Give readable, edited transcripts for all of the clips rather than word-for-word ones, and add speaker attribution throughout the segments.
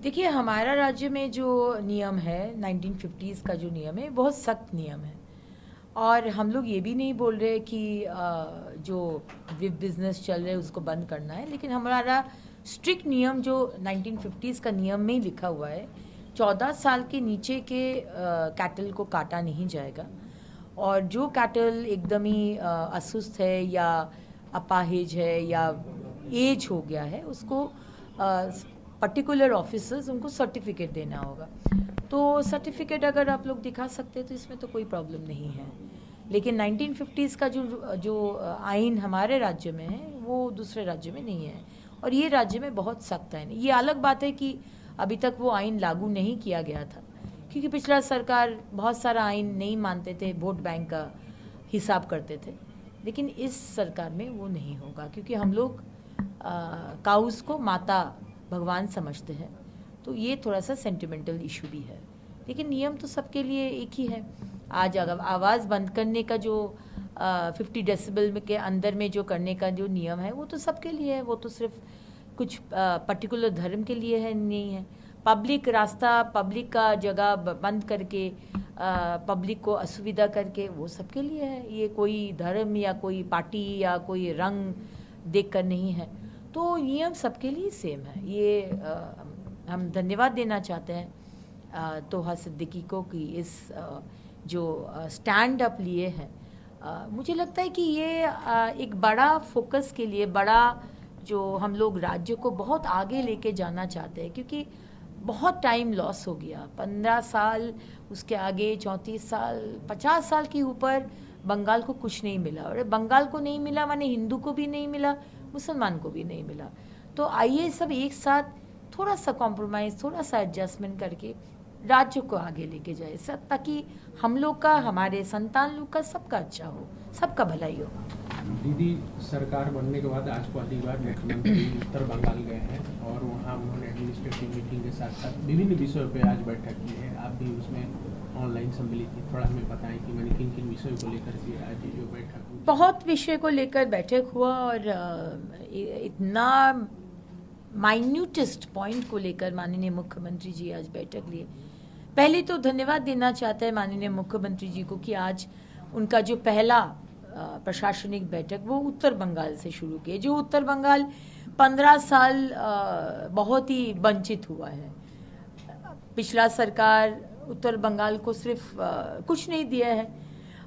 Speaker 1: देखिए, हमारा राज्य में जो नियम है 1950s का जो नियम है बहुत सख्त नियम है। और हम लोग ये भी नहीं बोल रहे कि जो बिजनेस चल रहे हैं उसको बंद करना है, लेकिन हमारा स्ट्रिक्ट नियम जो 1950s का नियम में ही लिखा हुआ है, 14 साल के नीचे के कैटल को काटा नहीं जाएगा। और जो कैटल एकदम ही असुस्थ है या अपाहिज है या एज हो गया है, उसको पर्टिकुलर ऑफिसर्स उनको सर्टिफिकेट देना होगा। तो सर्टिफिकेट अगर आप लोग दिखा सकते हैं तो इसमें तो कोई प्रॉब्लम नहीं है। लेकिन 1950s का जो जो आइन हमारे राज्य में है वो दूसरे राज्य में नहीं है, और ये राज्य में बहुत सख्त आइन है। ये अलग बात है कि अभी तक वो आइन लागू नहीं किया गया था, क्योंकि पिछला सरकार बहुत सारा आइन नहीं मानते थे, वोट बैंक का हिसाब करते थे। लेकिन इस सरकार में वो नहीं होगा, क्योंकि हम लोग काउस को माता भगवान समझते हैं। तो ये थोड़ा सा सेंटिमेंटल इशू भी है, लेकिन नियम तो सबके लिए एक ही है। आज अगर आवाज़ बंद करने का जो 50 डेसिबल के अंदर में जो करने का जो नियम है वो तो सबके लिए है, वो तो सिर्फ कुछ पर्टिकुलर धर्म के लिए है नहीं है। पब्लिक रास्ता, पब्लिक का जगह बंद करके पब्लिक को असुविधा करके वो सबके लिए है। ये कोई धर्म या कोई पार्टी या कोई रंग देख कर नहीं है। तो नियम सबके लिए सेम है। ये हम धन्यवाद देना चाहते हैं तोहा सिद्दीकी को कि इस जो स्टैंड अप लिए हैं। मुझे लगता है कि ये एक बड़ा फोकस के लिए, बड़ा जो हम लोग राज्य को बहुत आगे लेके जाना चाहते हैं, क्योंकि बहुत टाइम लॉस हो गया। 15 साल, उसके आगे 34 साल, 50 साल के ऊपर बंगाल को कुछ नहीं मिला। और बंगाल को नहीं मिला माने हिंदू को भी नहीं मिला, मुसलमान को भी नहीं मिला। तो आइए सब एक साथ थोड़ा सा कॉम्प्रोमाइज़, थोड़ा सा एडजस्टमेंट करके राज्य को आगे लेके जाए सब, ताकि हम लोग का, हमारे संतान लोग का, सबका अच्छा हो, सबका भलाई हो।
Speaker 2: दीदी, सरकार बनने के बाद आज पहली बार मुख्यमंत्री उत्तर बंगाल गए हैं और वहाँ उन्होंने एडमिनिस्ट्रेटिव मीटिंग के साथ साथ विभिन्न विषयों पर आज बैठक की है। आप भी उसमें ऑनलाइन सम्मिलित थी, थोड़ा हमें बताएं कि मैंने किन किन विषयों को लेकर के आज जो बैठक हुई।
Speaker 1: बहुत विषय को लेकर बैठक हुआ, और इतना माइन्यूटेस्ट पॉइंट को लेकर माननीय मुख्यमंत्री जी आज बैठक लिए। पहले तो धन्यवाद देना चाहते हैं माननीय मुख्यमंत्री जी को कि आज उनका जो पहला प्रशासनिक बैठक वो उत्तर बंगाल से शुरू किए, जो उत्तर बंगाल 15 साल बहुत ही वंचित हुआ है। पिछला सरकार उत्तर बंगाल को सिर्फ कुछ नहीं दिया है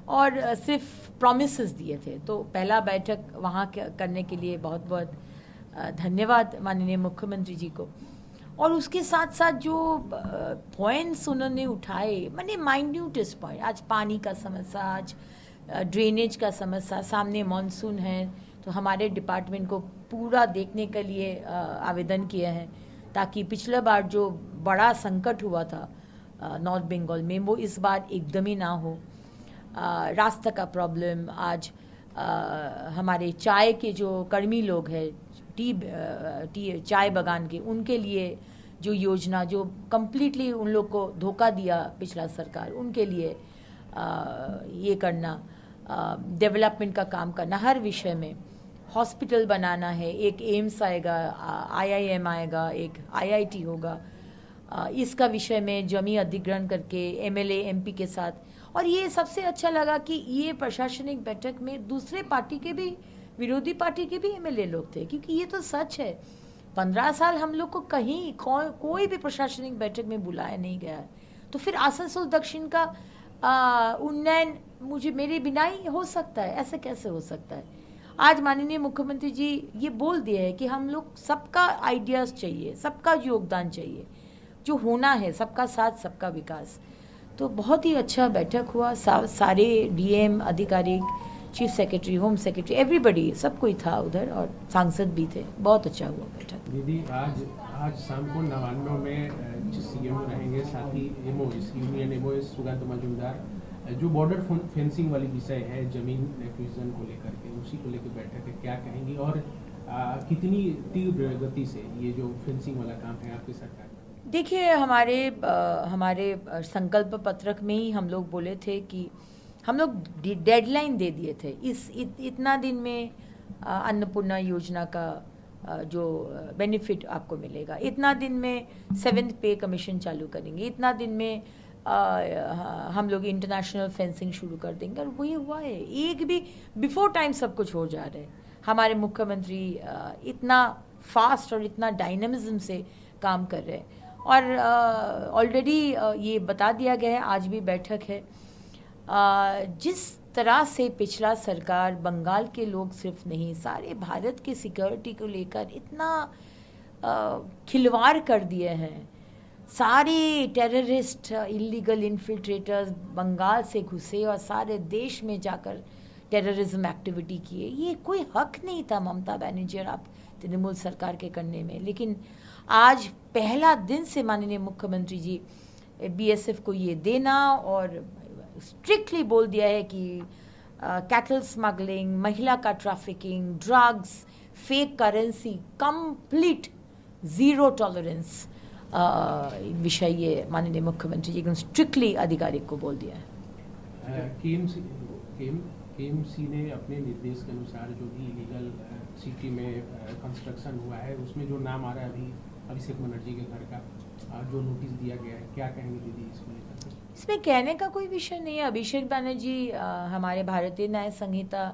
Speaker 1: और सिर्फ प्रॉमिसेस दिए थे। तो पहला बैठक वहाँ करने के लिए बहुत बहुत धन्यवाद माननीय मुख्यमंत्री जी को। और उसके साथ साथ जो पॉइंट्स उन्होंने उठाए, माने माइन्यूटेस्ट पॉइंट, आज पानी का समस्या, आज ड्रेनेज का समस्या, सामने मॉनसून है, तो हमारे डिपार्टमेंट को पूरा देखने के लिए आवेदन किए हैं, ताकि पिछला बार जो बड़ा संकट हुआ था नॉर्थ बंगाल में वो इस बार एकदम ही ना हो। रास्ता का प्रॉब्लम, आज हमारे चाय के जो कर्मी लोग हैं, चाय बागान के, उनके लिए जो योजना जो कम्प्लीटली उन लोग को धोखा दिया पिछला सरकार, उनके लिए ये करना, डेवलपमेंट का काम करना, हर विषय में हॉस्पिटल बनाना है, एक एम्स आएगा, आईआईएम आएगा, एक आईआईटी होगा, इसका विषय में जमी अधिग्रहण करके एमएलए एमपी के साथ। और ये सबसे अच्छा लगा कि ये प्रशासनिक बैठक में दूसरे पार्टी के भी, विरोधी पार्टी के भी एमएलए लोग थे, क्योंकि ये तो सच है 15 साल हम लोग को कहीं कोई भी प्रशासनिक बैठक में बुलाया नहीं गया है। तो फिर आसनसोल दक्षिण का उन्नयन मुझे मेरे बिना ही हो सकता है? ऐसे कैसे हो सकता है? आज माननीय मुख्यमंत्री जी ये बोल दिए है कि हम लोग सबका आइडियाज चाहिए, सबका योगदान चाहिए, जो होना है सबका साथ सबका विकास। तो बहुत ही अच्छा बैठक हुआ। सारे डीएम अधिकारी, chief secretary, home secretary, everybody, सब कोई था उधर, और सांसद भी थे। बहुत अच्छा हुआ बैठक।
Speaker 2: दीदी, आज शाम को नवान्नों में सीएम रहेंगे, साथ ही एमओएस, यूनियन एमओएस सुगंध मजूमदार, जो बॉर्डर फेंसिंग वाली विषय है, जमीन एक्विजिशन को लेकर के, उसी को लेकर बैठक है, क्या कहेंगी? और कितनी तीव्र गति से ये जो फेंसिंग वाला काम है आपकी सरकार?
Speaker 1: देखिए, हमारे संकल्प पत्रक में ही हम लोग बोले थे कि हम लोग डेडलाइन दे दिए थे, इतना दिन में अन्नपूर्णा योजना का जो बेनिफिट आपको मिलेगा, इतना दिन में 7th पे कमीशन चालू करेंगे, इतना दिन में हम लोग इंटरनेशनल फेंसिंग शुरू कर देंगे। और वही हुआ है, एक भी बिफोर टाइम सब कुछ हो जा रहा है। हमारे मुख्यमंत्री इतना फास्ट और इतना डायनामिज्म से काम कर रहे हैं। और ऑलरेडी ये बता दिया गया है, आज भी बैठक है, जिस तरह से पिछला सरकार, बंगाल के लोग सिर्फ नहीं, सारे भारत की सिक्योरिटी को लेकर इतना खिलवाड़ कर दिए हैं। सारे टेररिस्ट, इलीगल इन्फिल्ट्रेटर्स बंगाल से घुसे और सारे देश में जाकर टेररिज्म एक्टिविटी किए। ये कोई हक नहीं था ममता बनर्जी और आप तृणमूल सरकार के करने में। लेकिन आज पहला दिन से माननीय मुख्यमंत्री जी बीएसएफ को ये देना और स्ट्रिक्टली बोल दिया है कि कैटल स्मगलिंग, महिला का trafficking, drugs, fake currency, complete zero tolerance विषय ये माननीय मुख्यमंत्री जी एकदम स्ट्रिक्टली आधिकारिक को बोल दिया है।
Speaker 2: केएमसी ने अपने निर्देश के अनुसार जो भी इलीगल सिटी में कंस्ट्रक्शन हुआ है उसमें जो नाम आ रहा है अभी अभिषेक बनर्जी के घर का, जो नोटिस दिया गया है, क्या कहेंगे दीदी इसको लेकर?
Speaker 1: इसमें कहने का कोई विषय नहीं है। अभिषेक बनर्जी हमारे भारतीय न्याय संहिता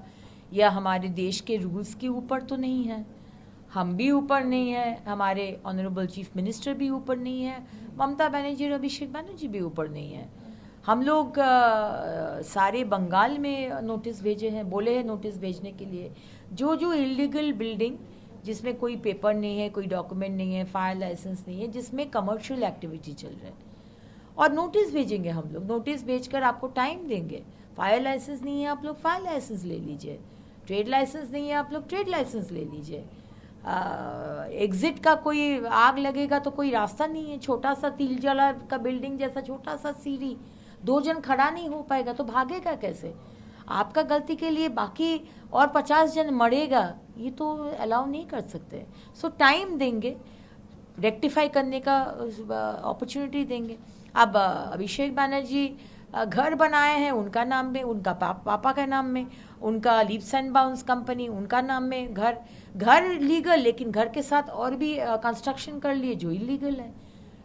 Speaker 1: या हमारे देश के रूल्स के ऊपर तो नहीं है, हम भी ऊपर नहीं है, हमारे ऑनरेबल चीफ मिनिस्टर भी ऊपर नहीं है, ममता बनर्जी और अभिषेक बनर्जी भी ऊपर नहीं है। हम लोग सारे बंगाल में नोटिस भेजे हैं, बोले हैं नोटिस भेजने के लिए। जो जो इलीगल बिल्डिंग जिसमें कोई पेपर नहीं है, कोई डॉक्यूमेंट नहीं है, फायर लाइसेंस नहीं है, जिसमें कमर्शियल एक्टिविटी चल रहा है, और नोटिस भेजेंगे हम लोग। नोटिस भेजकर आपको टाइम देंगे। फायर लाइसेंस नहीं है, आप लोग फायर लाइसेंस ले लीजिए। ट्रेड लाइसेंस नहीं है, आप लोग ट्रेड लाइसेंस ले लीजिए। एग्जिट का कोई आग लगेगा तो कोई रास्ता नहीं है, छोटा सा तिलजला का बिल्डिंग जैसा छोटा सा सीढ़ी, 2 जन खड़ा नहीं हो पाएगा तो भागेगा कैसे? आपका गलती के लिए बाकी और 50 जन मरेगा, ये तो अलाउ नहीं कर सकते। सो टाइम देंगे, रेक्टिफाई करने का अपॉर्चुनिटी देंगे। अब अभिषेक बनर्जी घर बनाए हैं, उनका नाम में, उनका पापा का नाम में, उनका लीप्स एंड बाउंस कंपनी उनका नाम में, घर लीगल, लेकिन घर के साथ और भी कंस्ट्रक्शन कर लिए जो इलीगल है,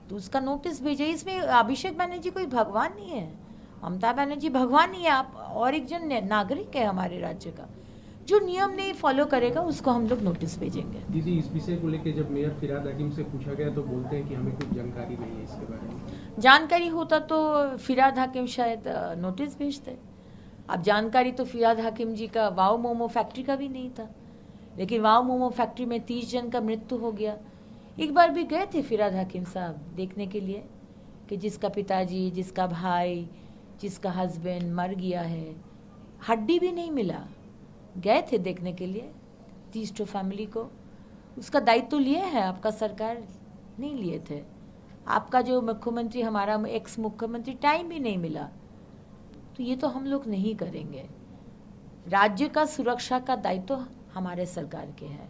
Speaker 1: तो उसका नोटिस भेजे। इसमें अभिषेक बनर्जी कोई भगवान नहीं है, ममता बनर्जी भगवान नहीं है, आप और एक जन नागरिक है हमारे राज्य का। जो नियम नहीं फॉलो करेगा उसको हम लोग नोटिस भेजेंगे।
Speaker 2: दीदी, इस विषय को लेकर जब मेयर फिराद हकीम से पूछा गया तो बोलते हैं कि हमें कुछ जानकारी नहीं है इसके बारे में।
Speaker 1: जानकारी होता तो फिराद हकीम शायद नोटिस भेजते। अब जानकारी तो फिराद हकीम जी का वाओ मोमो फैक्ट्री का भी नहीं था, लेकिन वाओ मोमो फैक्ट्री में 30 जन का मृत्यु हो गया। एक बार भी गए थे फिराद हकीम साहब देखने के लिए कि जिसका पिताजी, जिसका भाई, जिसका हस्बैंड मर गया है, हड्डी भी नहीं मिला, गए थे देखने के लिए 30 फैमिली को। उसका दायित्व लिए है आपका सरकार? नहीं लिए थे। आपका जो मुख्यमंत्री, हमारा एक्स मुख्यमंत्री, टाइम भी नहीं मिला। तो ये तो हम लोग नहीं करेंगे। राज्य का सुरक्षा का दायित्व हमारे सरकार के है,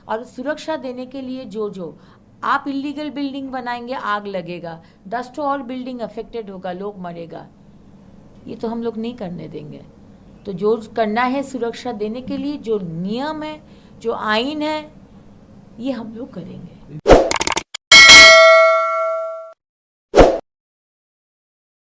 Speaker 1: और सुरक्षा देने के लिए जो आप इलीगल बिल्डिंग बनाएंगे, आग लगेगा, 10 और बिल्डिंग अफेक्टेड होगा, लोग मरेगा, ये तो हम लोग नहीं करने देंगे। तो जो करना है सुरक्षा देने के लिए, जो नियम है, जो आईन है, ये हम लोग करेंगे।